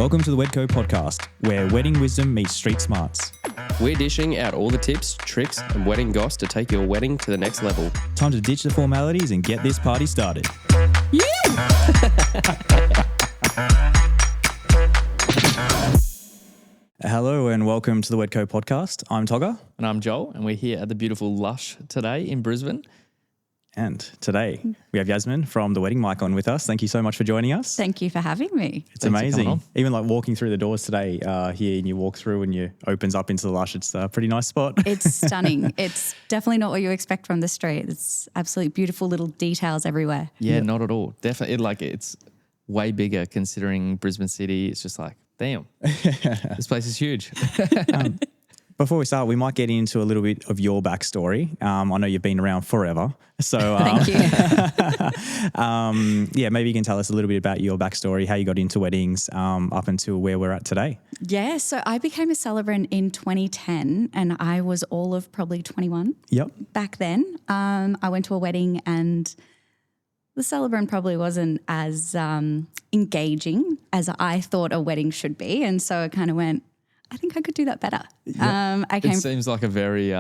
Welcome to the Wedco podcast, where wedding wisdom meets street smarts. We're dishing out all the tips, tricks, and wedding goss to take your wedding to the next level. Time to ditch the formalities and get this party started. Hello and welcome to the Wedco podcast. I'm Togger. And I'm Joel, and we're here at the beautiful Lussh today in Brisbane. And today we have Yazmin from the Wedding Mic on with us. Thank you so much for joining us. Thank you for having me. It's amazing. Even like walking through the doors today here, and you walk through and you opens up into the Lussh. It's a pretty nice spot. It's stunning. It's definitely not what you expect from the street. It's absolutely beautiful little details everywhere. Yeah, not at all. Definitely, it's way bigger considering Brisbane City. It's just like, damn, this place is huge. Before we start, we might get into a little bit of your backstory. I know you've been around forever. So Thank you. maybe you can tell us a little bit about your backstory, how you got into weddings up until where we're at today. Yeah, so I became a celebrant in 2010 and I was all of probably 21 back then. I went to a wedding and the celebrant probably wasn't as engaging as I thought a wedding should be. And so I kind of went, I think I could do that better. It seems like a very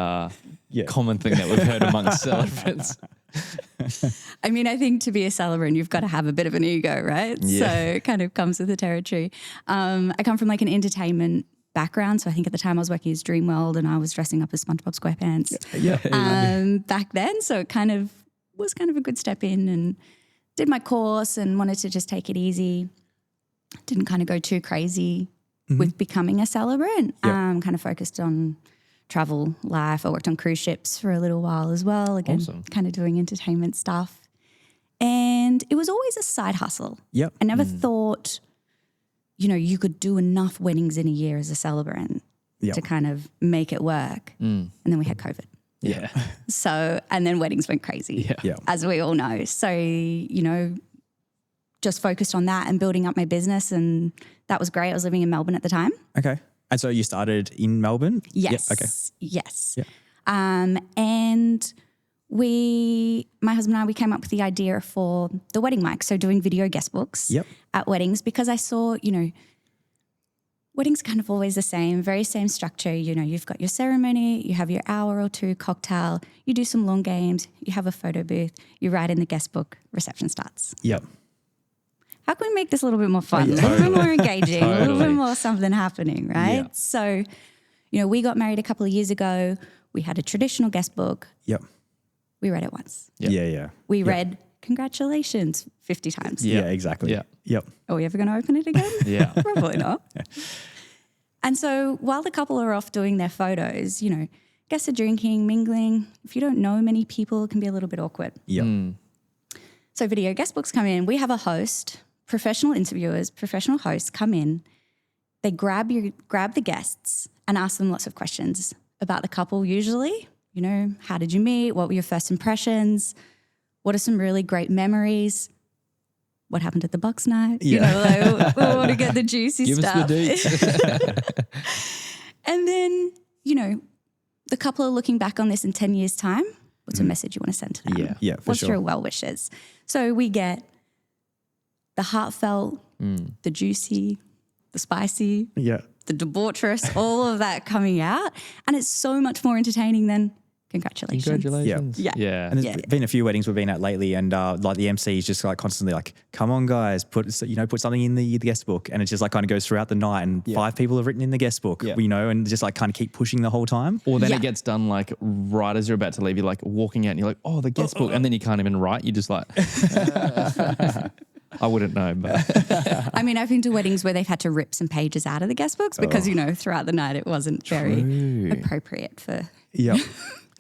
common thing that we've heard amongst celebrants. I mean, I think to be a celebrant, you've got to have a bit of an ego, right? Yeah. So it kind of comes with the territory. I come from like an entertainment background. So I think at the time I was working as Dreamworld and I was dressing up as SpongeBob SquarePants back then. So it kind of was kind of a good step in and did my course and wanted to just take it easy. Didn't kind of go too crazy with becoming a celebrant. Kind of focused on travel life. I worked on cruise ships for a little while as well. Again, kind of doing entertainment stuff. And it was always a side hustle. Yep. I never thought, you could do enough weddings in a year as a celebrant to kind of make it work. And then we had COVID. Yeah. So, and then weddings went crazy, as we all know. So, just focused on that and building up my business, and that was great. I was living in Melbourne at the time. Okay. And so you started in Melbourne? Yes. Yeah, okay. Yes. Yeah. And my husband and I, we came up with the idea for the wedding mic. So doing video guest books at weddings, because I saw, weddings kind of always the same, very same structure. You've got your ceremony, you have your hour or two cocktail, you do some long games, you have a photo booth, you write in the guest book, reception starts. Yep. How can we make this a little bit more fun, a little bit more engaging, a little bit more something happening, right? Yeah. So, we got married a couple of years ago. We had a traditional guest book. Yep. We read it once. Yep. Yeah. We read congratulations 50 times. Yeah, exactly. Yeah. Yep. Are we ever going to open it again? Yeah. Probably not. And so while the couple are off doing their photos, guests are drinking, mingling. If you don't know many people, it can be a little bit awkward. Yep. So video guest books come in. We have a host. Professional interviewers, professional hosts come in. They grab the guests and ask them lots of questions about the couple usually. How did you meet? What were your first impressions? What are some really great memories? What happened at the Bucks night? Yeah. We want to get the juicy stuff. Give us the deets. And then, the couple are looking back on this in 10 years' time. What's a message you want to send to them? Yeah, for What's sure. your well wishes? So we get the heartfelt, the juicy, the spicy, Yeah. the debaucherous, all of that coming out. And it's so much more entertaining than congratulations. Congratulations. Yeah. And there's been a few weddings we've been at lately, and like the MC is just like constantly like, "Come on, guys, put something in the guest book," and it's just like kind of goes throughout the night, and 5 people have written in the guest book, and just like kind of keep pushing the whole time. Or then it gets done like right as you're about to leave. You're like walking out and you're like, oh, the guest book. And then you can't even write. You're just like, I wouldn't know. But I mean, I've been to weddings where they've had to rip some pages out of the guest books because, throughout the night it wasn't very appropriate for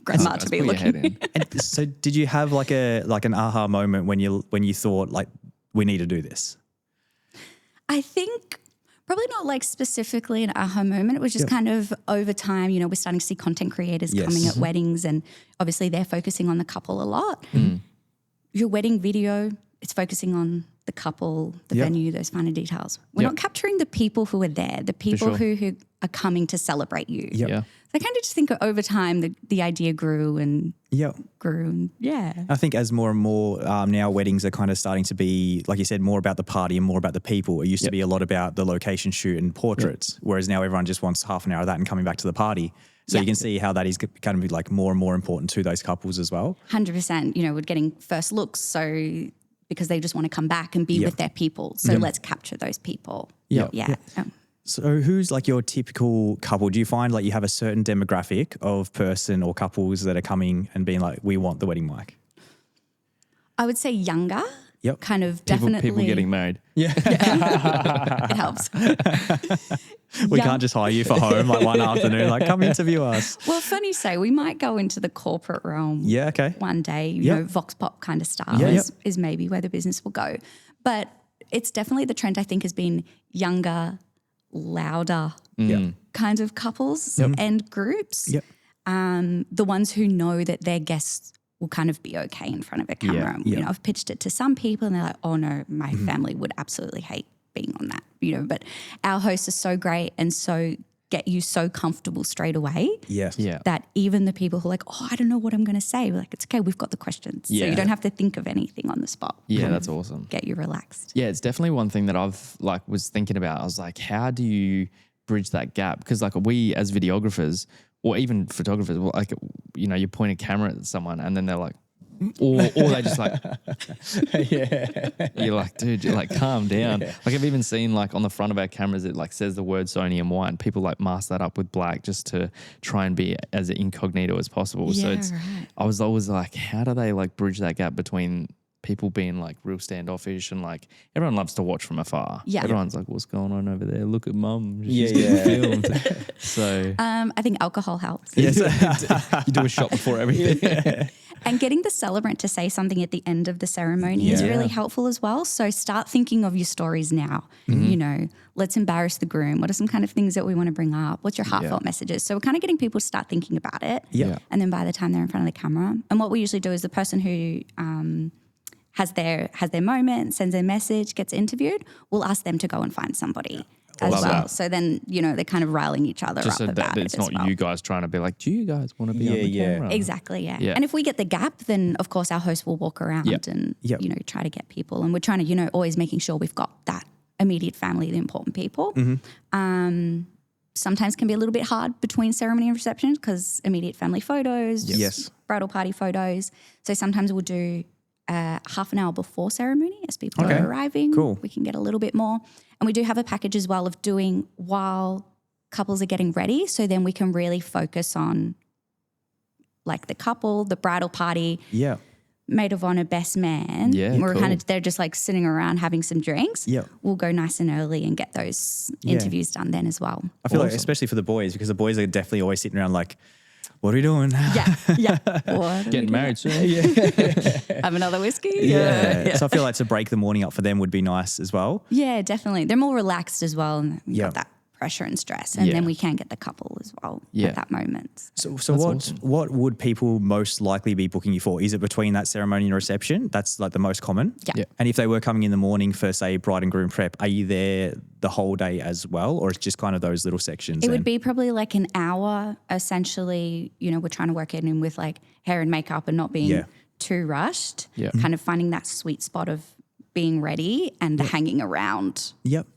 grandma to be looking. And so did you have like an aha moment when you thought like, we need to do this? I think probably not like specifically an aha moment. It was just kind of over time, we're starting to see content creators coming at weddings, and obviously they're focusing on the couple a lot. Your wedding video, it's focusing on the couple, the Yep. venue, those finer details. We're Yep. not capturing the people who are there, the people sure. who are coming to celebrate you. Yep. Yeah. So I kind of just think over time the idea grew and Yep. grew and I think as more and more now weddings are kind of starting to be, like you said, more about the party and more about the people. It used to be a lot about the location shoot and portraits, whereas now everyone just wants half an hour of that and coming back to the party. So you can see how that is going to be like more and more important to those couples as well. 100%, we're getting first looks. So because they just want to come back and be with their people. So let's capture those people. Yep. Yeah. So who's like your typical couple? Do you find like you have a certain demographic of person or couples that are coming and being like, we want the wedding mic? I would say younger. Yep. Kind of definitely. People getting married. Yeah. It helps. We can't just hire you for home like one afternoon, like come interview us. Well, funny you say, we might go into the corporate realm Yeah, okay. one day, Vox Pop kind of style is maybe where the business will go. But it's definitely the trend I think has been younger, louder kinds of couples and groups. Yep. The ones who know that their guests will kind of be okay in front of a camera. I've pitched it to some people and they're like, oh no, my family would absolutely hate being on that, but our hosts are so great and so get you so comfortable straight away Yes. Yeah. that even the people who are like, oh, I don't know what I'm going to say, we're like, it's okay, we've got the questions. So you don't have to think of anything on the spot. Yeah, that's awesome. Get you relaxed. Yeah, it's definitely one thing that I've was thinking about. I was like, how do you bridge that gap? Because like we as videographers or even photographers, you point a camera at someone and then they're like, or they just like, you're like, dude, you're like, calm down. Like I've even seen like on the front of our cameras, it like says the word Sony and white and people like mask that up with black just to try and be as incognito as possible. So I was always like, how do they like bridge that gap between people being like real standoffish and like everyone loves to watch from afar. Yeah. Everyone's like, what's going on over there? Look at mum. She's getting filmed. So I think alcohol helps. yes, you do a shot before everything. And getting the celebrant to say something at the end of the ceremony is really helpful as well. So start thinking of your stories now. Let's embarrass the groom. What are some kind of things that we want to bring up? What's your heartfelt messages? So we're kind of getting people to start thinking about it. Yeah. And then by the time they're in front of the camera, and what we usually do is the person who has their moment, sends their message, gets interviewed, we'll ask them to go and find somebody as Love well. that. So then, they're kind of riling each other Just up so about that it it's as not well. you guys trying to be like, do you guys want to be on the camera? Exactly, yeah. Yeah. And if we get the gap, then of course our host will walk around and, try to get people. And we're trying to, always making sure we've got that immediate family, the important people. Sometimes can be a little bit hard between ceremony and reception because immediate family photos, bridal party photos. So sometimes we'll do half an hour before ceremony as people are arriving. Cool. We can get a little bit more. And we do have a package as well of doing while couples are getting ready. So then we can really focus on like the couple, the bridal party, maid of honor, best man. Yeah, We're cool. they're just like sitting around having some drinks. Yeah. We'll go nice and early and get those interviews done then as well. I feel like especially for the boys, because the boys are definitely always sitting around like, what are we doing? Yeah. Getting married soon. Have another whiskey? Yeah. So I feel like to break the morning up for them would be nice as well. Yeah, definitely. They're more relaxed as well and we've Yeah. got that pressure and stress. And then we can get the couple as well at that moment. So what would people most likely be booking you for? Is it between that ceremony and reception? That's like the most common. Yeah. And if they were coming in the morning for say bride and groom prep, are you there the whole day as well, or it's just kind of those little sections? It would be probably like an hour essentially, we're trying to work it in with like hair and makeup and not being too rushed. Yeah. Kind of finding that sweet spot of being ready and the hanging around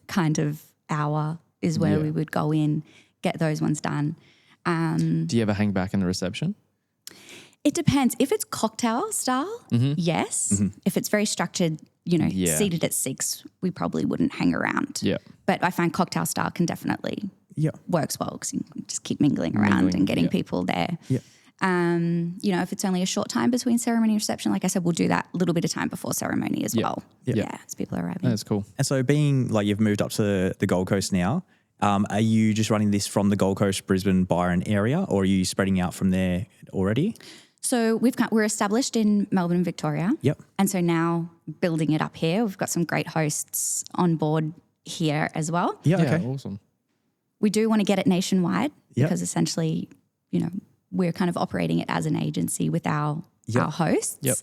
kind of hour is where we would go in, get those ones done. Do you ever hang back in the reception? It depends. If it's cocktail style, yes. If it's very structured, seated at 6, we probably wouldn't hang around. Yeah. But I find cocktail style can definitely works well because you can just keep mingling around and getting people there. Yeah. If it's only a short time between ceremony and reception, like I said, we'll do that little bit of time before ceremony as well. Yeah, as people are arriving. That's cool. And so being like you've moved up to the Gold Coast now, are you just running this from the Gold Coast, Brisbane, Byron area, or are you spreading out from there already? So we're established in Melbourne and Victoria. Yep. And so now building it up here, we've got some great hosts on board here as well. Yeah, okay. Awesome. We do want to get it nationwide because essentially, we're kind of operating it as an agency with our hosts. Yep.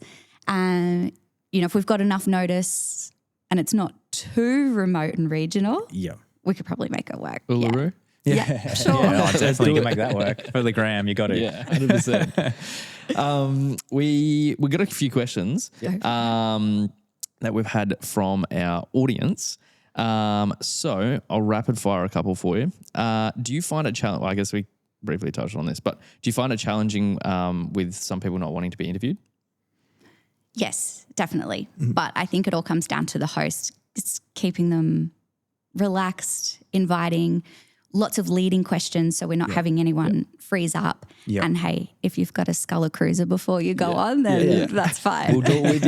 If we've got enough notice and it's not too remote and regional, Yeah. we could probably make it work. Uluru? Yeah, sure. Yeah, I definitely can make that work. For the gram, you got it. Yeah, 100%. We got a few questions that we've had from our audience. So I'll rapid fire a couple for you. Do you find it challenging? Well, I guess we briefly touched on this, but do you find it challenging with some people not wanting to be interviewed? Yes, definitely. But I think it all comes down to the host. It's keeping them relaxed, inviting, lots of leading questions so we're not having anyone freeze up. Yep. And hey, if you've got a Sculler Cruiser before you go on, then that's fine. We'll do it with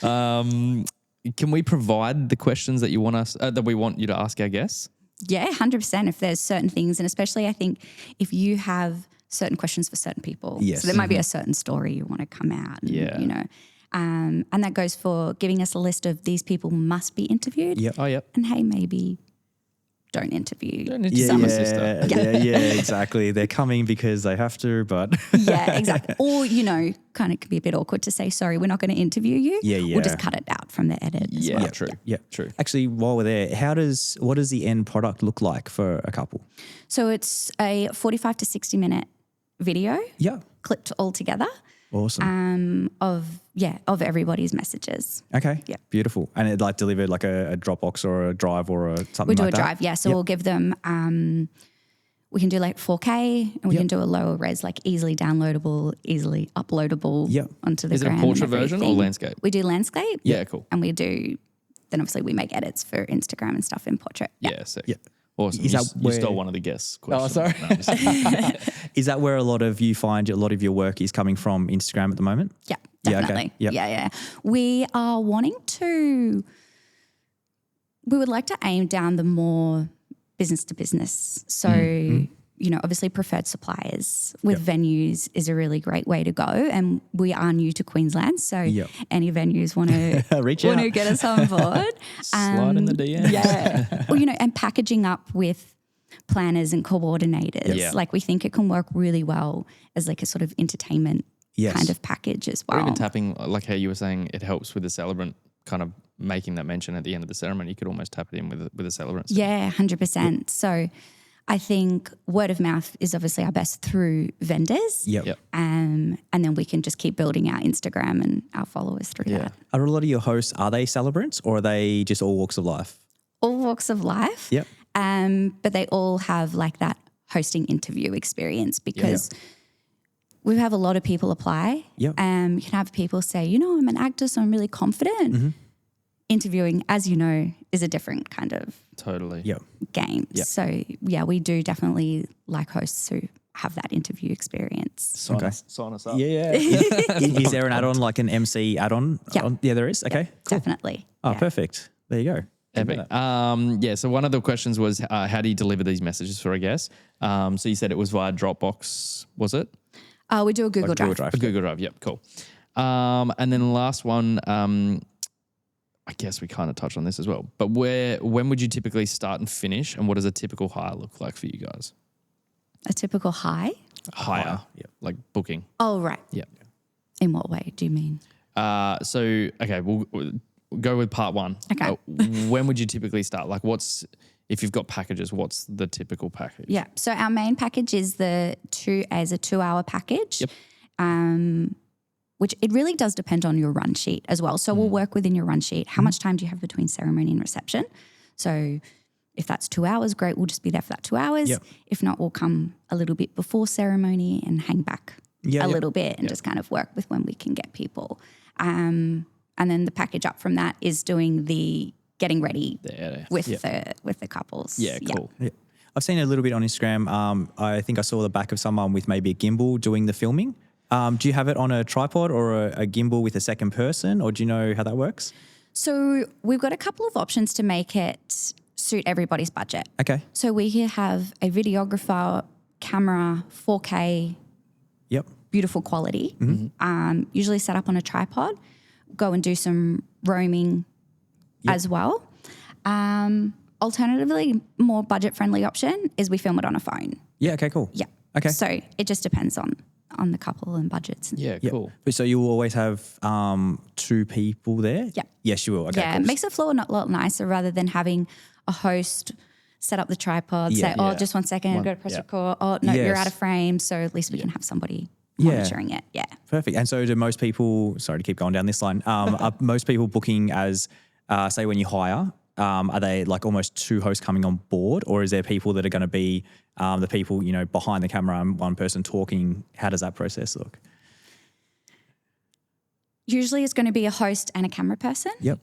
you. Can we provide the questions that you want us that we want you to ask our guests? Yeah, 100%. If there's certain things, and especially I think if you have certain questions for certain people, Yes. so there might be a certain story you want to come out, and, you know, and that goes for giving us a list of these people must be interviewed. Yep. Oh, yep. And hey, maybe don't interview. Don't interview my sister. Yeah, exactly. They're coming because they have to, but Yeah, exactly. Or, you know, kind of can be a bit awkward to say, sorry, we're not going to interview you. Yeah, yeah. We'll just cut it out from the edit as Yeah, well. true. yeah, True. Actually, while we're there, what does the end product look like for a couple? So it's a 45 to 60 minute video Yeah. clipped all together Awesome. of everybody's messages. Okay. Yeah. Beautiful. And it like delivered like a Dropbox or a Drive or something We do like a that? drive, yeah. So we'll give them, we can do like 4K and we can do a lower res, like easily downloadable, easily uploadable Yep. onto the Is it a gram portrait and version or everything. landscape? We do landscape. Yeah, cool. And we do, then obviously we make edits for Instagram and stuff in portrait. Yeah, sick. Yeah. Awesome. Is You, that you where- stole one of the guests' questions. sorry. No, I'm just kidding. Is that where a lot of you find a lot of your work is coming from Instagram at the moment? Yeah, Yeah, okay. definitely. Yep. Yeah. We are wanting to, we would like to aim down the more business to business. So, you know, obviously preferred suppliers with venues is a really great way to go. And we are new to Queensland. So any venues want to Reach want out. to get us on board. Slide in the DM. Yeah. Or, you know, and packaging up with planners and coordinators. Yeah. Like we think it can work really well as like a sort of entertainment Yes. kind of package as Or well. even tapping, like how you were saying, it helps with the celebrant kind of making that mention at the end of the ceremony. You could almost tap it in with a celebrant. Yeah, 100%. So I think word of mouth is obviously our best through vendors. Yep. And then we can just keep building our Instagram and our followers through that. Are a lot of your hosts, are they celebrants or are they just all walks of life? All walks of life. Yep. But they all have like that hosting interview experience because we have a lot of people apply. Yep. You can have people say, you know, I'm an actor, so I'm really confident. Interviewing, as you know, is a different kind of Totally. Yep. game. Yep. So yeah, we do definitely like hosts who have that interview experience. Sign us up. Yeah. Is there an add-on, like an MC add-on? Yeah. Yeah, there is. Okay. Cool. Definitely. Oh, Yeah. perfect. There you go. Epic. So one of the questions was, how do you deliver these messages for a guest? So you said it was via Dropbox, was it? We do a Google Drive. A Google Drive. Yep, cool. And then the last one, I guess we kind of touched on this as well. But when would you typically start and finish, and what does a typical hire look like for you guys? A typical hire? Hire, like booking. Oh, right. Yeah. In what way do you mean? Okay, we'll go with part one. Okay. When would you typically start? Like, if you've got packages, what's the typical package? Yeah. So our main package is a 2-hour package. Yep. Which it really does depend on your run sheet as well. So we'll work within your run sheet. How much time do you have between ceremony and reception? So if that's 2 hours, great, we'll just be there for that 2 hours. Yep. If not, we'll come a little bit before ceremony and hang back a little bit and just kind of work with when we can get people. And then the package up from that is doing the getting ready with the couples. Yeah, cool. Yeah. I've seen it a little bit on Instagram. I think I saw the back of someone with maybe a gimbal doing the filming. Do you have it on a tripod or a gimbal with a second person, or do you know how that works? So we've got a couple of options to make it suit everybody's budget. Okay. So we here have a videographer, camera, 4K, Yep. beautiful quality, usually set up on a tripod, go and do some roaming as well. Alternatively, more budget-friendly option is we film it on a phone. Yeah. Okay. Cool. Yeah. Okay. So it just depends on the couple and budgets. Yeah, Yep. cool. So you will always have 2 people there? Yeah. Yes, you will. Okay, Yeah, cool. it makes the floor a lot nicer rather than having a host set up the tripod, say, yeah. just 1 second, I've got to press record. Oh, no, you're Yes. out of frame. So at least we can have somebody monitoring it. Yeah. Perfect. And so do most people, sorry to keep going down this line, are most people booking as, say when you hire, are they like almost 2 hosts coming on board, or is there people that are going to be the people, behind the camera and one person talking? How does that process look? Usually it's going to be a host and a camera person. Yep.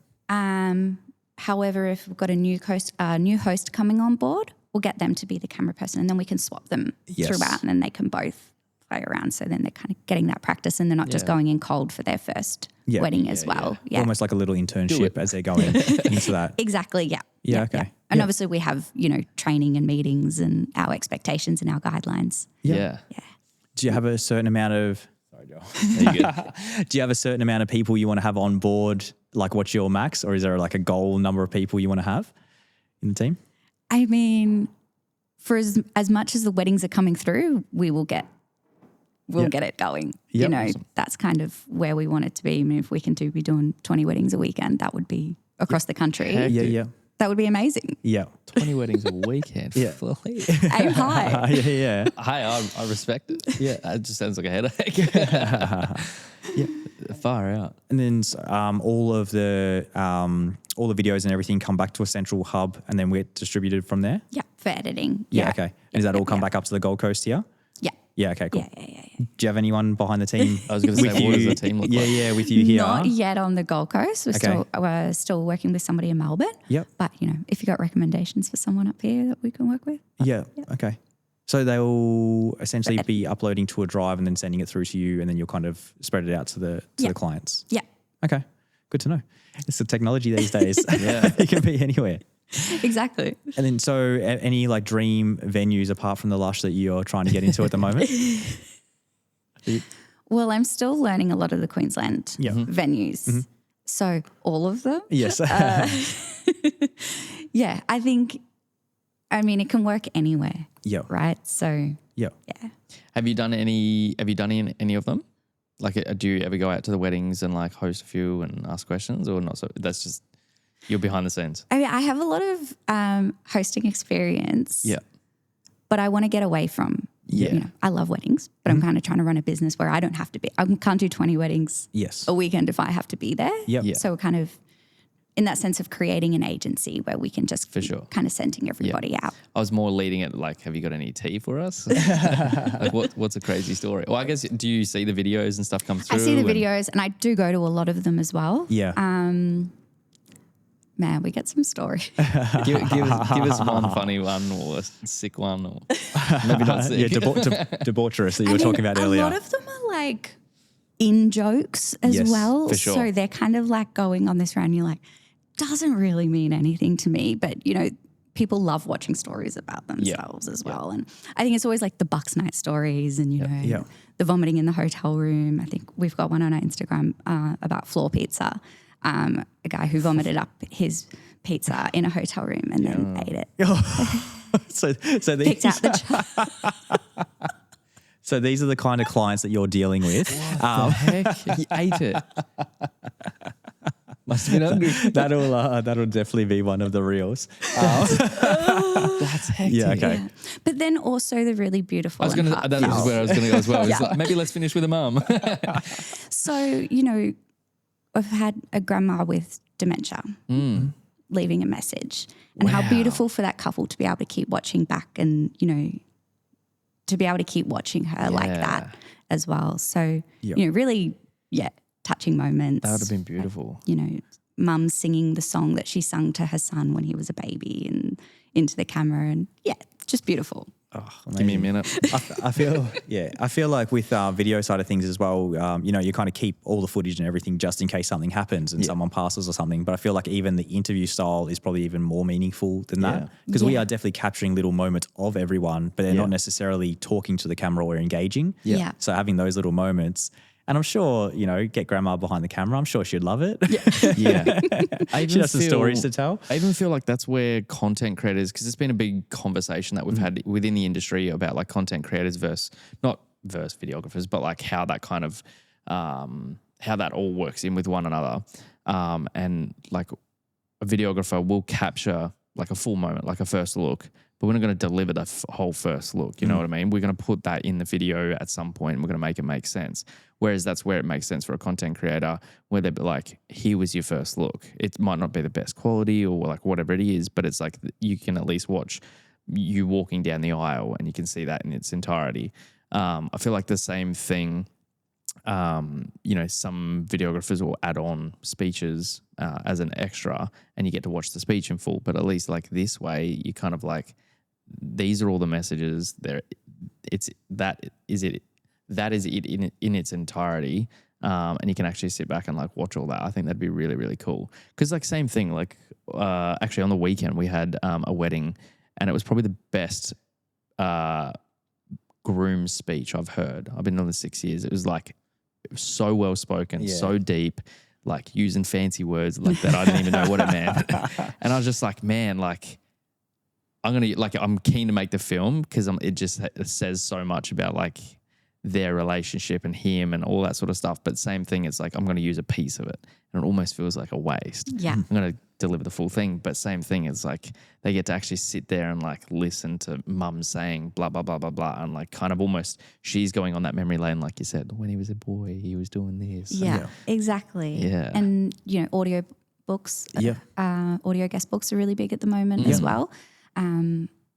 However, if we've got a new host coming on board, we'll get them to be the camera person, and then we can swap them throughout, and then they can both play around. So then they're kind of getting that practice, and they're not just going in cold for their first wedding as well. Yeah. Almost like a little internship as they're going into that. Exactly. Yeah. Yeah, okay. And Yeah. obviously we have, training and meetings and our expectations and our guidelines. Yeah. Do you have a certain amount of, sorry, Joel. There you go. Do you have a certain amount of people you want to have on board? Like what's your max, or is there like a goal number of people you want to have in the team? I mean, for as much as the weddings are coming through, we'll get it going. Yep. Awesome. That's kind of where we want it to be. I mean, if we can be doing 20 weddings a weekend, that would be across the country. Heck, dude. Yeah. That would be amazing. Yeah. 20 weddings a weekend. Yeah. Aim high. Yeah. Hi, I respect it. Yeah. It just sounds like a headache. Yeah. Far out. And then all the videos and everything come back to a central hub, and then we're distributed from there. Yeah, for editing. Yeah. Okay. And does that all come back up to the Gold Coast here? Yeah. Yeah. Okay. Cool. Yeah. Do you have anyone behind the team? I was going to say, what does the team look like? Yeah, with you here. Not yet on the Gold Coast. We're still working with somebody in Melbourne. Yep. But, if you've got recommendations for someone up here that we can work with. Yeah. Okay. So they'll essentially be uploading to a drive and then sending it through to you, and then you'll kind of spread it out to the clients. Yeah. Okay. Good to know. It's the technology these days. Yeah. It can be anywhere. Exactly. And then any like dream venues apart from the Lush that you're trying to get into at the moment? Well, I'm still learning a lot of the Queensland venues. Mm-hmm. So all of them. Yes. Yeah, I think, it can work anywhere. Yeah. Right. So Yeah. yeah. Have you done any of them? Like, do you ever go out to the weddings and like host a few and ask questions, or not? So that's just, you're behind the scenes. I have a lot of hosting experience. Yeah. But I want to get away from, I love weddings, but I'm kind of trying to run a business where I don't have to be, I can't do 20 weddings Yes. a weekend if I have to be there. Yep. Yeah. So we're kind of in that sense of creating an agency where we can just For sure. kind of sending everybody out. I was more leading it like, have you got any tea for us? Like, what's a crazy story? Well, I guess, do you see the videos and stuff come through? I see the videos and I do go to a lot of them as well. Yeah. Man, we get some stories. give us one funny one or a sick one, or maybe not sick. Yeah. Debaucherous that you were talking about earlier. A lot of them are like in jokes as Yes, well. for sure. So they're kind of like going on this round. You're like, doesn't really mean anything to me, but people love watching stories about themselves as well. And I think it's always like the Bucks night stories and, the vomiting in the hotel room. I think we've got one on our Instagram about floor pizza, a guy who vomited up his pizza in a hotel room and then ate it. so Picked out the So these are the kind of clients that you're dealing with. Heck, he ate it. Must have been hungry. That'll definitely be one of the reels. That's hectic. Yeah. Okay. Yeah. But then also the really beautiful. That is where I was going to go as well. It's like, maybe let's finish with a mum. So, I've had a grandma with dementia leaving a message, and how beautiful for that couple to be able to keep watching back and, to be able to keep watching her like that as well. So, really, touching moments. That would have been beautiful. Mum singing the song that she sung to her son when he was a baby and into the camera, and just beautiful. Oh, Give me a minute. I feel like with video side of things as well, you kind of keep all the footage and everything just in case something happens and someone passes or something. But I feel like even the interview style is probably even more meaningful than that, because we are definitely capturing little moments of everyone, but they're not necessarily talking to the camera or engaging. Yeah. So having those little moments, And I'm sure, get grandma behind the camera. I'm sure she'd love it. Yeah. She has some stories to tell. I even feel like that's where content creators, because it's been a big conversation that we've had within the industry about like content creators not versus videographers, but like how that kind of, how that all works in with one another. And like a videographer will capture like a full moment, like a first look, but we're not going to deliver the whole first look. You know what I mean? We're going to put that in the video at some point and we're going to make it make sense. Whereas that's where it makes sense for a content creator, where they're like, here was your first look. It might not be the best quality or like whatever it is, but it's like you can at least watch you walking down the aisle and you can see that in its entirety. I feel like the same thing, some videographers will add on speeches as an extra and you get to watch the speech in full. But at least like this way, you kind of like, these are all the messages. That is it in its entirety. And you can actually sit back and like watch all that. I think that'd be really, really cool. Because like same thing, like actually on the weekend we had a wedding and it was probably the best groom speech I've heard. I've been doing this 6 years. It was so well spoken, so deep, like using fancy words like that. I didn't even know what it meant. And I was just like, man, like I'm keen to make the film because it says so much about like their relationship and him and all that sort of stuff. But same thing, it's like I'm going to use a piece of it and it almost feels like a waste. Yeah. I'm going to deliver the full thing. But same thing, it's like they get to actually sit there and like listen to mum saying blah, blah, blah, blah, blah. And like kind of almost she's going on that memory lane, like you said, when he was a boy, he was doing this. Yeah, exactly. Yeah. And, audio books, audio guest books are really big at the moment as well,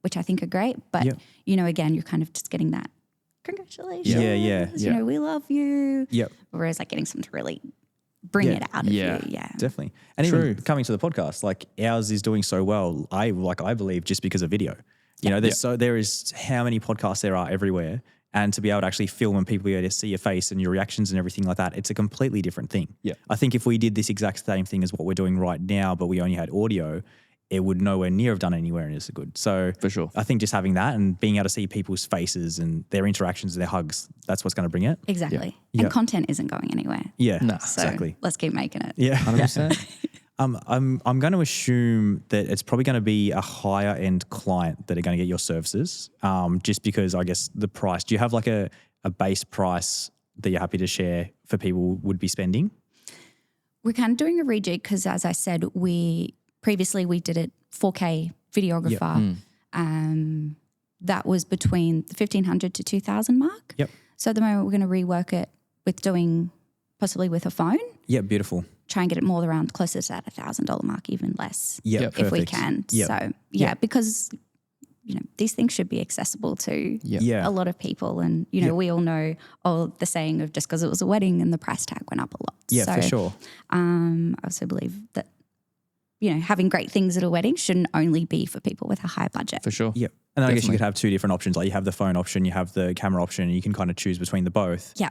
which I think are great. But, again, you're kind of just getting that congratulations. Yeah. We love you. Yep. Whereas like getting someone to really bring it out of you. Yeah. Definitely. And even coming to the podcast, like ours is doing so well, I believe just because of video. There is how many podcasts there are everywhere. And to be able to actually film and people be able to see your face and your reactions and everything like that, it's a completely different thing. Yeah. I think if we did this exact same thing as what we're doing right now, but we only had audio, it would nowhere near have done anywhere near as good. So for sure, I think just having that and being able to see people's faces and their interactions and their hugs, that's what's going to bring it. Exactly. And content isn't going anywhere. Yeah, so exactly. Let's keep making it. Yeah. 100%. I'm going to assume that it's probably going to be a higher end client that are going to get your services, just because I guess the price. Do you have like a base price that you're happy to share for people would be spending? We're kind of doing a rejig because, as I said, previously we did it 4K videographer. Yep. That was between the 1,500 to 2,000 mark. Yep. So at the moment we're going to rework it with doing possibly with a phone. Yeah, beautiful. Try and get it more around closer to that $1,000 mark, even less. Yeah, if we can. Yep. So because these things should be accessible to a lot of people, and we all know the saying of just because it was a wedding and the price tag went up a lot. Yeah, so, for sure. I also believe that having great things at a wedding shouldn't only be for people with a high budget. For sure. Yeah. And I guess you could have two different options. Like you have the phone option, you have the camera option, and you can kind of choose between the both. Yeah.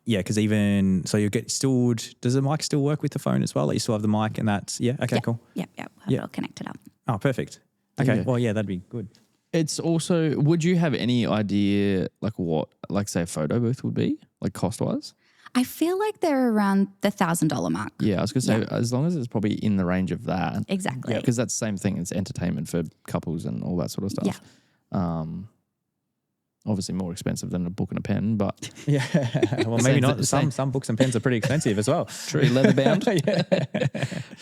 Because so you get still. Does the mic still work with the phone as well? Like you still have the mic and that's okay, cool. Yeah. We'll have it all connected up. Oh, perfect. Okay. Well, that'd be good. It's also. Would you have any idea like what, like say, a photo booth would be like cost wise? I feel like they're around the $1,000 mark. Yeah, I was going to say, as long as it's probably in the range of that. Exactly. Because that's the same thing. It's entertainment for couples and all that sort of stuff. Yeah. Obviously more expensive than a book and a pen, but... Yeah, well, maybe not. Some books and pens are pretty expensive as well. True, leather bound.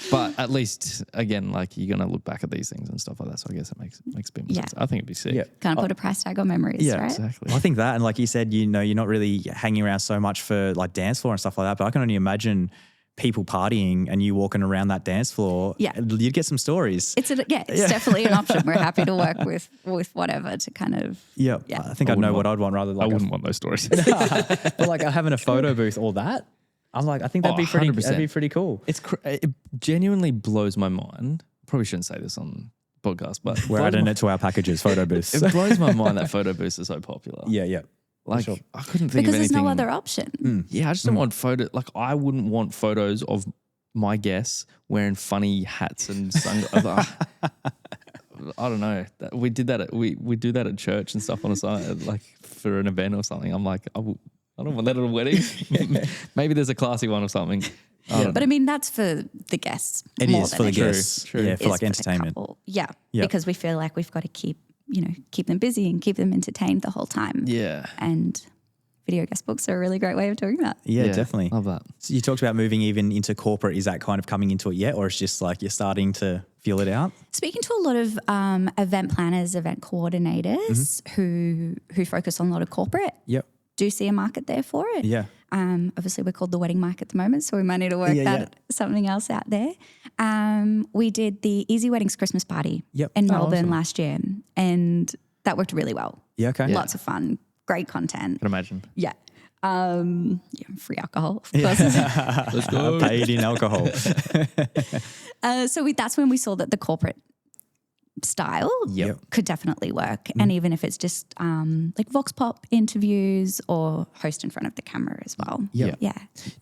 But at least, again, like you're going to look back at these things and stuff like that. So I guess it makes a bit more sense. I think it'd be sick. Yeah. Kind of put a price tag on memories, right? Exactly. Well, I think that, and like you said, you're not really hanging around so much for like dance floor and stuff like that, but I can only imagine people partying and you walking around that dance floor, you'd get some stories. It's definitely an option. We're happy to work with whatever to kind of... Yeah. I think I'd know what I'd want rather than... I wouldn't want those stories. But like having a photo booth or that, I'm like, I think that'd be pretty 100%. That'd be pretty cool. It genuinely blows my mind. Probably shouldn't say this on podcast, but... We're adding it to our packages, photo booths. It blows my mind that photo booths are so popular. Yeah. Like, sure. I couldn't think because of anything. there's no other option. Yeah, I just don't want photos. Like, I wouldn't want photos of my guests wearing funny hats and sunglasses. I don't know. We did that. We do that at church and stuff on a side, like for an event or something. I'm like, I I don't want that at a wedding. Maybe there's a classy one or something. But I mean, that's for the guests. It more is than for the anything. guests. True. Yeah, for Is like the entertainment. couple. Yeah, Yep. because we feel like we've got to keep them busy and keep them entertained the whole time. Yeah. And video guest books are a really great way of doing that. Yeah, definitely. Love that. So you talked about moving even into corporate. Is that kind of coming into it yet, or it's just like you're starting to feel it out? Speaking to a lot of event planners, event coordinators who focus on a lot of corporate, Yep. do see a market there for it. Yeah. Obviously, we're called the wedding market at the moment, so we might need to work something else out there. We did the Easy Weddings Christmas party in Melbourne last year, and that worked really well. Yeah. Okay. Lots of fun, great content. Can imagine. Yeah. Free alcohol, of course. Let's go. Paid in alcohol. That's when we saw that the corporate style could definitely work. And even if it's just like Vox Pop interviews or host in front of the camera as well. Yeah. Yeah.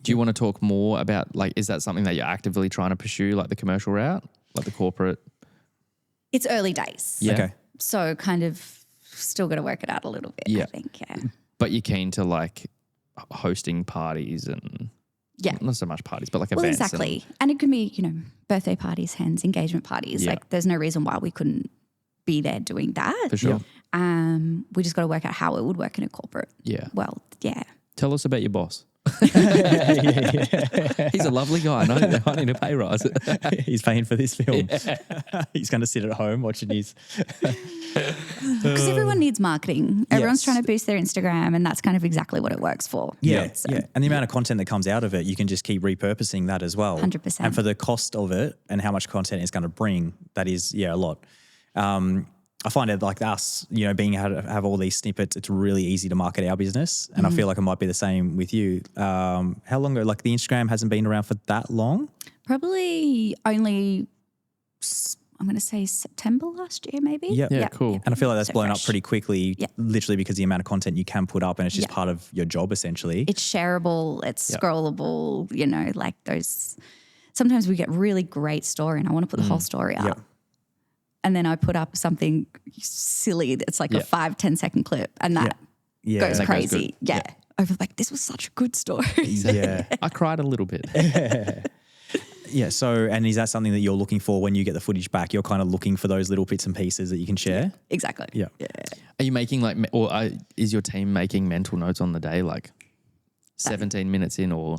Do you want to talk more about, like, is that something that you're actively trying to pursue, like the commercial route, like the corporate? It's early days. Yeah. Okay. So kind of still got to work it out a little bit, I think. Yeah. But you're keen to like hosting parties and not so much parties, but like Well, events. exactly. And it can be, birthday parties, hens, engagement parties. Yeah. Like there's no reason why we couldn't be there doing that. For sure. We just got to work out how it would work in a corporate. Yeah. Well, yeah. Tell us about your boss. He's a lovely guy. I need a pay rise. He's paying for this film. He's going to sit at home watching his. Because everyone needs marketing. Everyone's trying to boost their Instagram, and that's kind of exactly what it works for. Yeah. So, Yeah. And the amount of content that comes out of it, you can just keep repurposing that as well. 100%. And for the cost of it and how much content it's going to bring, that is, a lot. I find it like us, being able to have all these snippets, it's really easy to market our business. And I feel like it might be the same with you. How long ago, like the Instagram hasn't been around for that long? Probably only, I'm going to say September last year, maybe. Yeah, cool. And I feel like that's So blown fresh. up pretty quickly, literally because the amount of content you can put up and it's just part of your job essentially. It's shareable, it's scrollable, like those. Sometimes we get really great story and I want to put the whole story up. Yep. And then I put up something silly that's like a 5-10 second clip and that goes That goes crazy. good. Yeah. I was like, this was such a good story. Yeah. I cried a little bit. Yeah. So, and is that something that you're looking for when you get the footage back? You're kind of looking for those little bits and pieces that you can share? Exactly. Yeah. Are you making is your team making mental notes on the day, like 17 minutes in, or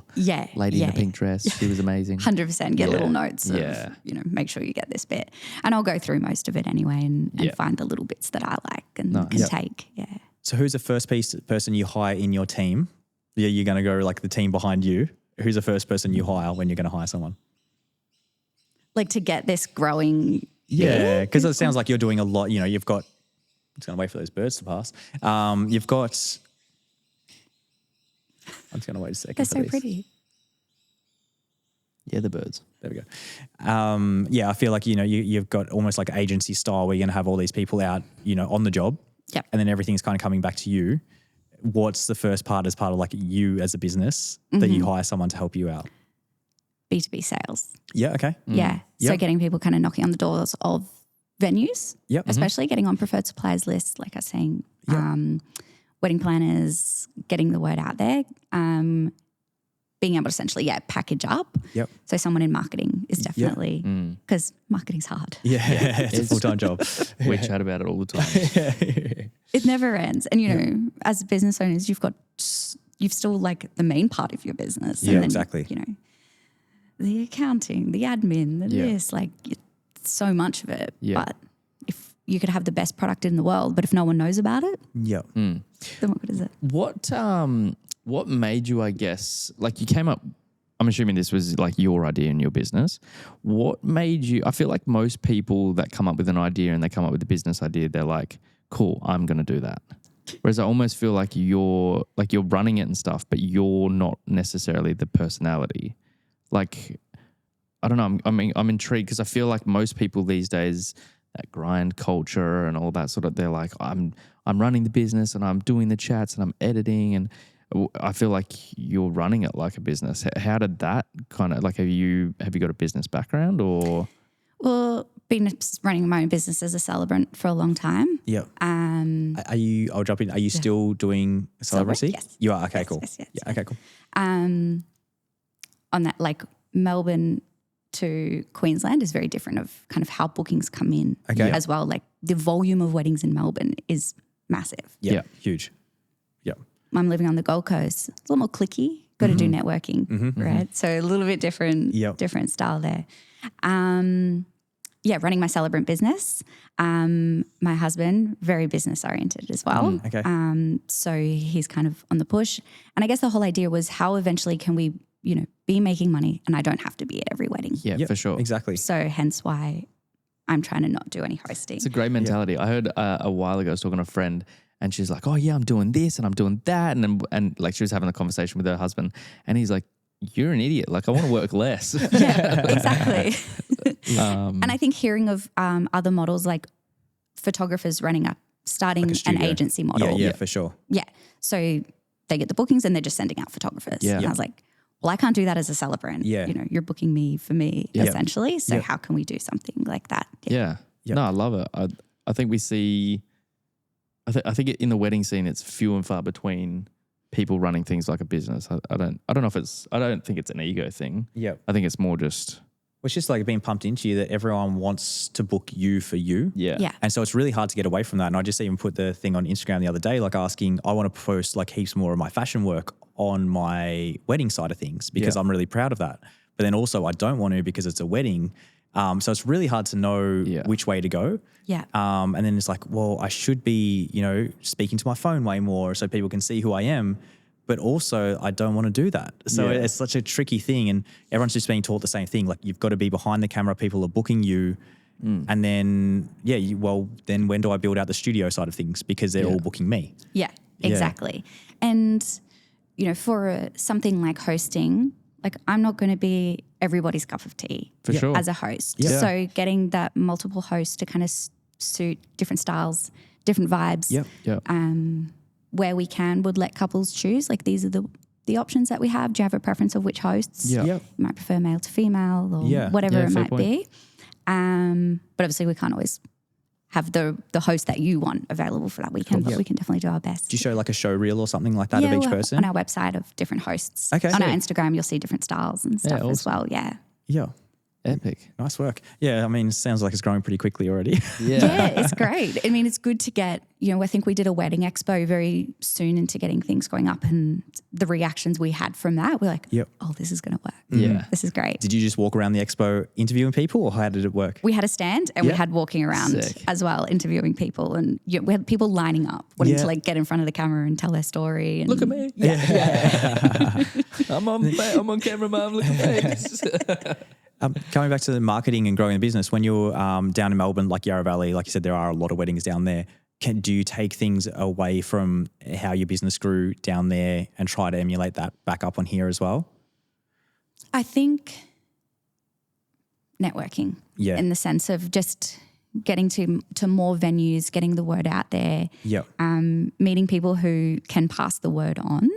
lady in a pink dress, she was amazing? 100% get little notes of, Yeah. make sure you get this bit. And I'll go through most of it anyway and find the little bits that I like and can take. Yeah. So who's the first person you hire in your team? Yeah, you're going to go like the team behind you. Who's the first person you hire when you're going to hire someone? Like to get this growing. Yeah, because it sounds like you're doing a lot. You've got, I'm just going to wait for those birds to pass. You've got, I'm just going to wait a second. They're for so these. pretty. Yeah, the birds. There we go. I feel like, you've got almost like agency style where you're going to have all these people out, on the job. Yep. And then everything's kind of coming back to you. What's the first part as part of like you as a business that you hire someone to help you out? B2B sales. Yeah. Okay. Yeah. So Yep. getting people kind of knocking on the doors of venues, Yep. especially getting on preferred suppliers lists, like I was saying, wedding planners, getting the word out there, being able to essentially, package up. Yep. So someone in marketing is definitely, because marketing's hard. Yeah. It's a full-time job. We chat about it all the time. It never ends. And, as business owners, you've still like the main part of your business. Yeah, and then, exactly. The accounting, the admin, the Yeah. this, like so much of it. Yeah. But if you could have the best product in the world, but if no one knows about it, Yep. then what good is it? What made you, I guess, like you came up, I'm assuming this was like your idea in your business. What made you, I feel like most people that come up with an idea and they come up with a business idea, they're like, cool, I'm going to do that. Whereas I almost feel like you're running it and stuff, but you're not necessarily the personality. Like, I don't know. I'm intrigued because I feel like most people these days, that grind culture and all that sort of, they're like, I'm running the business and I'm doing the chats and I'm editing, and I feel like you're running it like a business. How did that kind of, like, have you got a business background or? Well, been running my own business as a celebrant for a long time. Yeah. I'll jump in. Are you still doing celebrity? Yes. You are? Okay, Yes, cool. yes, yes, yeah, okay, cool. On that, like Melbourne to Queensland is very different of kind of how bookings come in as well. Like the volume of weddings in Melbourne is massive. Yeah, huge. Yeah. I'm living on the Gold Coast. It's a little more cliquey. Got to do networking, right? So a little bit different, different style there. Running my celebrant business. My husband, very business oriented as well. Okay. So he's kind of on the push. And I guess the whole idea was how eventually can we, be making money and I don't have to be at every wedding. Yeah, for sure. Exactly. So hence why I'm trying to not do any hosting. It's a great mentality. I heard a while ago, I was talking to a friend and she's like, oh yeah, I'm doing this and I'm doing that. And like she was having a conversation with her husband and he's like, you're an idiot. Like I want to work less. Yeah, exactly. And I think hearing of other models like photographers starting like an agency model. Yeah, for sure. Yeah. So they get the bookings and they're just sending out photographers. Yeah. And I was like, well, I can't do that as a celebrant. Yeah. You're booking me for me essentially. So how can we do something like that? Yeah. No, I love it. I think we see, I think in the wedding scene, it's few and far between people running things like a business. I don't think it's an ego thing. Yeah. I think it's more just. Well, it's just like being pumped into you that everyone wants to book you for you. Yeah. Yeah. And so it's really hard to get away from that. And I just even put the thing on Instagram the other day, like asking, I want to post like heaps more of my fashion work on my wedding side of things because I'm really proud of that. But then also I don't want to because it's a wedding. So it's really hard to know which way to go. Yeah. And then it's like, well, I should be, speaking to my phone way more so people can see who I am. But also I don't want to do that. So it's such a tricky thing. And everyone's just being taught the same thing. Like you've got to be behind the camera. People are booking you. And then, then when do I build out the studio side of things? Because they're all booking me. Yeah, exactly. And, for something like hosting, like I'm not going to be everybody's cup of tea For sure. as a host. Yeah. So getting that multiple hosts to kind of suit different styles, different vibes. Where we would let couples choose. Like these are the options that we have. Do you have a preference of which hosts? Yeah. You might prefer male to female or whatever it might be. But obviously we can't always have the host that you want available for that weekend, but we can definitely do our best. Do you show like a show reel or something like that of each person? On our website of different hosts. Okay. On our Instagram, you'll see different styles and stuff as well. Yeah. Yeah. Epic. Nice work. Yeah, I mean, it sounds like it's growing pretty quickly already. Yeah, it's great. I mean, it's good to get, I think we did a wedding expo very soon into getting things going up and the reactions we had from that, we're like, oh, this is going to work. Yeah. This is great. Did you just walk around the expo interviewing people or how did it work? We had a stand and we had walking around as well, interviewing people. And we had people lining up, wanting to like get in front of the camera and tell their story. And look at me. I'm on camera, Mum. Look at me. Coming back to the marketing and growing the business, when you're down in Melbourne, like Yarra Valley, like you said, there are a lot of weddings down there. Do you take things away from how your business grew down there and try to emulate that back up on here as well? I think networking in the sense of just getting to more venues, getting the word out there, meeting people who can pass the word on.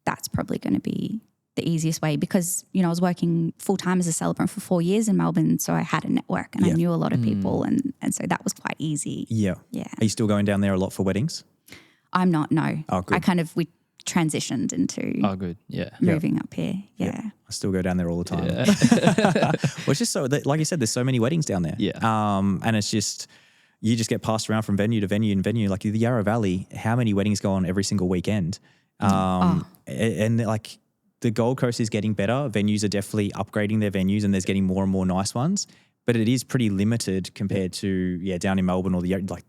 That's probably going to be the easiest way because, I was working full-time as a celebrant for 4 years in Melbourne, so I had a network and I knew a lot of people and so that was quite easy. Yeah. Are you still going down there a lot for weddings? I'm not, no. Oh, good. We transitioned into moving up here. Yeah. I still go down there all the time. Well, it's just so, like you said, there's so many weddings down there. And it's just, you just get passed around from venue to venue and venue. Like the Yarra Valley, how many weddings go on every single weekend? And like, the Gold Coast is getting better. Venues are definitely upgrading their venues and there's getting more and more nice ones. But it is pretty limited compared to, down in Melbourne or the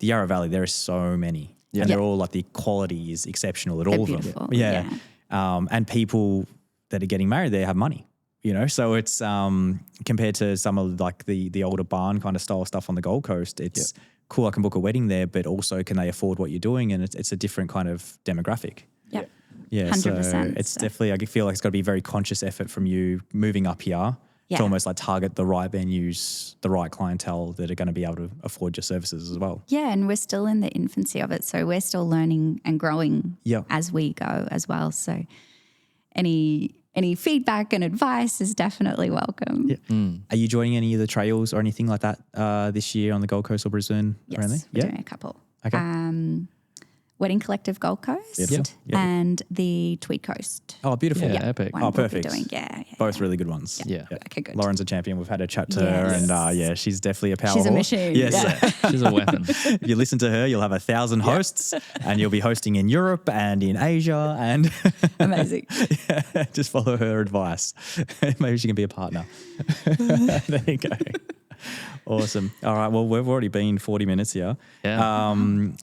Yarra Valley, there are so many. And they're all like the quality is exceptional at all of them. Yeah. And people that are getting married there have money, So it's compared to some of like the older barn kind of style stuff on the Gold Coast, it's cool, I can book a wedding there, but also can they afford what you're doing? And it's a different kind of demographic. Yeah, 100%. So it's definitely, I feel like it's got to be a very conscious effort from you moving up here to almost like target the right venues, the right clientele that are going to be able to afford your services as well. Yeah, and we're still in the infancy of it. So we're still learning and growing as we go as well. So any any feedback and advice is definitely welcome. Yeah. Are you joining any of the trails or anything like that this year on the Gold Coast or Brisbane? Yes, we're doing a couple. Okay. Wedding Collective Gold Coast Yep. and the Tweed Coast. Oh, beautiful. Yeah, epic. One Oh, we'll be perfect. doing. Yeah. Both really good ones. Yeah. Okay, good. Lauren's a champion. We've had a chat to her, Yes. and she's definitely a power She's a horse. machine. Yes. Yeah. She's a weapon. If you listen to her, you'll have 1,000 hosts, and you'll be hosting in Europe and in Asia, and Amazing. just follow her advice. Maybe she can be a partner. There you go. Awesome. All right. Well, we've already been 40 minutes here. Yeah.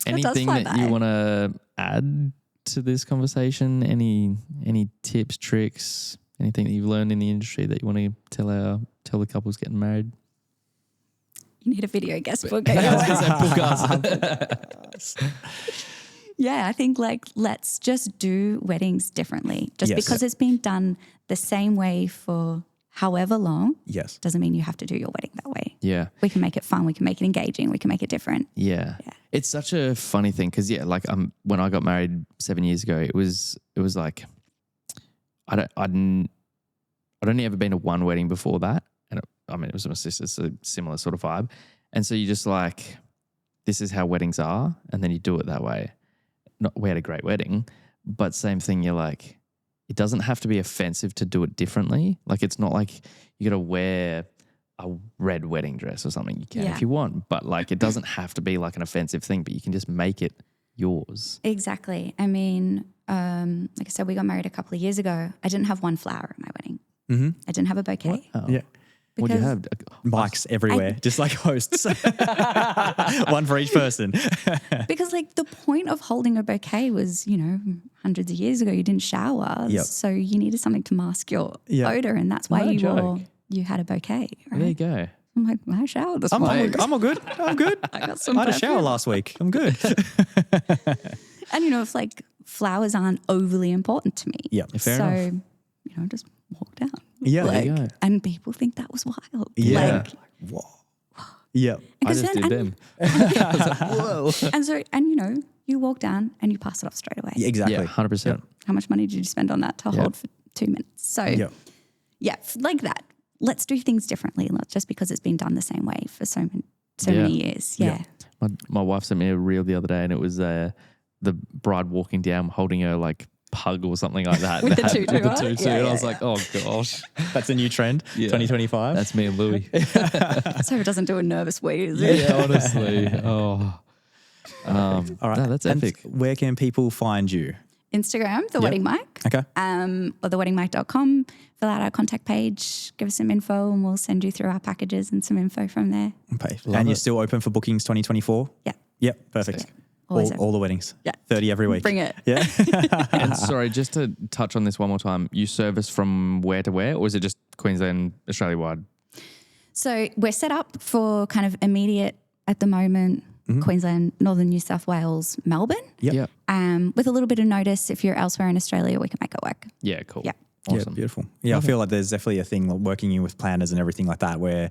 Anything fly that you by. want to add to this conversation? Any tips, tricks, anything that you've learned in the industry that you want to tell the couples getting married? You need a video guest book. Yeah, I think let's just do weddings differently. Just Yes. because it's been done the same way for however long Yes. doesn't mean you have to do your wedding that way. Yeah. We can make it fun. We can make it engaging. We can make it different. Yeah. It's such a funny thing because when I got married 7 years ago, it was like I'd only ever been to one wedding before that, and it was my sister's, a similar sort of vibe, and so you just like, this is how weddings are, and then you do it that way. We had a great wedding, but same thing. You're like, it doesn't have to be offensive to do it differently. Like it's not like you got to wear a red wedding dress or something. You can if you want, but like it doesn't have to be like an offensive thing, but you can just make it yours. Exactly. I mean, like I said, we got married a couple of years ago. I didn't have one flower at my wedding. Mm-hmm. I didn't have a bouquet. Oh. Yeah. What'd you have? Mics everywhere, just like hosts. One for each person. Because like the point of holding a bouquet was, hundreds of years ago, you didn't shower. Yep. So you needed something to mask your odor. And that's why you had a bouquet. Right? There you go. I'm like, I showered this morning. I'm all good. I'm good. I got some I had a perfume. shower last week. I'm good. And if like flowers aren't overly important to me. Yeah, fair enough. Just walk down. Yeah, there you go. And people think that was wild. Yeah. Like, Whoa. Yeah. I just did them. Whoa. and so, you walk down and you pass it off straight away. Yeah, exactly. Yeah, 100%. How much money did you spend on that to hold for 2 minutes? So, like that. Let's do things differently, not just because it's been done the same way for so many years. Yeah. My wife sent me a reel the other day, and it was the bride walking down holding her like pug or something like that. With the tutu, With the right? tutu. Yeah, and I yeah, was like, oh gosh. That's a new trend, 2025. That's me and Louis. So it doesn't do a nervous wheeze. Yeah, honestly. Oh. All right. No, that's And epic. where can people find you? Instagram, The Wedding Mic, Okay. or theweddingmic.com. Fill out our contact page, give us some info, and we'll send you through our packages and some info from there. Okay. And you're still open for bookings 2024? Yeah. Yep. Perfect. Always All the weddings. Yeah. 30 every week. Bring it. Yeah. And sorry, just to touch on this one more time, you service from where to where, or is it just Queensland, Australia-wide? So we're set up for kind of immediate at the moment, Queensland, Northern New South Wales, Melbourne. Yep. With a little bit of notice, if you're elsewhere in Australia, we can make it work. Yeah, cool. Yeah. Awesome. Yeah, beautiful. Yeah, I feel like there's definitely a thing like, working in with planners and everything like that where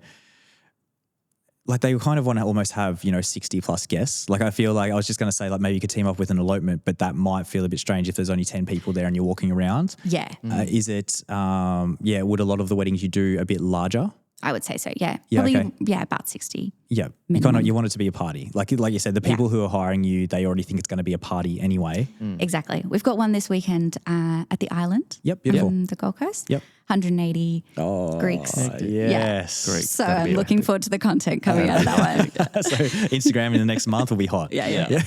like they kind of want to almost have, 60 plus guests. Like I feel like I was just going to say like maybe you could team up with an elopement, but that might feel a bit strange if there's only 10 people there and you're walking around. Yeah. Is it, would a lot of the weddings you do a bit larger? I would say so, yeah. Yeah, Probably, okay. about 60. Yeah, you want it to be a party. Like you said, the people who are hiring you, they already think it's going to be a party anyway. Exactly. We've got one this weekend at the island. Yep, beautiful. On the Gold Coast. Yep. 180 Greeks. Yes. Great. So That'd be I'm looking forward to the content coming out of that one. So Instagram in the next month will be hot. Yeah.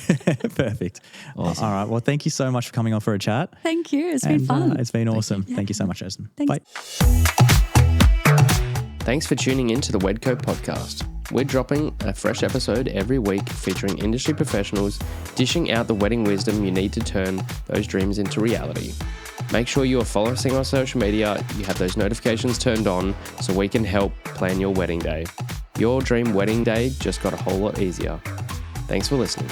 Perfect. Awesome. All right. Well, thank you so much for coming on for a chat. Thank you. It's been fun. It's been awesome. Thank you so much, Yazmin. Thanks. Bye. Thanks for tuning in to the Wedco podcast. We're dropping a fresh episode every week featuring industry professionals dishing out the wedding wisdom you need to turn those dreams into reality. Make sure you are following us on social media, you have those notifications turned on so we can help plan your wedding day. Your dream wedding day just got a whole lot easier. Thanks for listening.